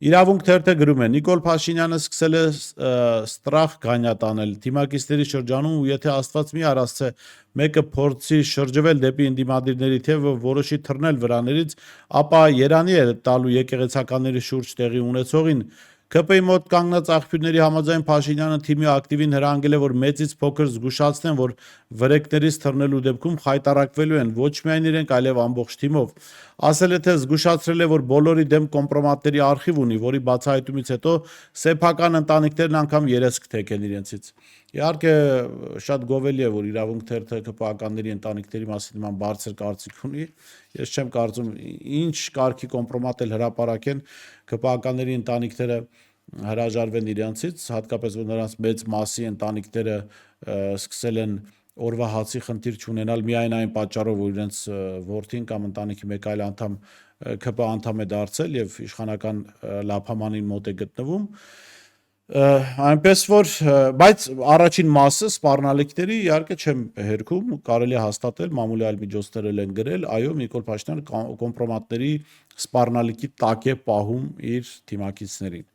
Իրավունք թերթը գրում է. Նիկոլ Փաշինյանը սկսել է ստրախ գանյատանել թիմակիցների շրջանում ու եթե Աստված մի արասցե մեկը փորձի շրջվել դեպի ընդդիմադիրների թևը որոշի թռնել վրաներից, ապա երանի է տալու եկեղեցականների շուրջ տեղի ունեցողին։ ԿՊ-ի մոտ կանգնած աղբյուրների համաձայն Փաշինյանը թիմի ակտիվին հրանգել է, որ մեծից փոքր զգուշացնեն, որ վրեկներից թռնելու դեպքում խայտարակվելու են ոչ միայն իրենք, այլև ամբողջ թիմով։ Ասել է, թե զգուշացրել է, որ բոլորի դեմ կոմպրոմատների արխիվ ունի, որի բացահայտումից հետո սեփական ընտանիքներն անգամ երեսք թեքեն իրենցից։ Իհարկե, շատ գովելի է, որ իրավունք թերթը ԿՊԱ-ականների ընտանիքների մասին նման բարձր կարծիք ունի։ Ես չեմ կարծում, ինչ կարգի կոմպրոմատ էլ հրապարակեն, ԿՊԱ-ականների ընտանիքները հրաժարվեն իրենցից, հատկապես որ նրանց մեծ մասի ընտանիքները սկսել են օրվա հացի խնդիր չունենալ միայն այն պատճառով, որ իրենց որդին կամ ընտանիքի մեկ այլ անդամ ԿՊ անդամ է դարձել եւ իշխանական լափամանին մոտ է գտնվում, այնպես որ, բայց առաջին մասը սպառնալիքների իհարկե չեմ հերքում, կարելի է հաստատել, մամուլի այլ միջոցներ են գրել, այո, Նիկոլ Փաշինյանը կոմպրոմատների սպառնալիքի տակ է պահում իր թիմակիցներին։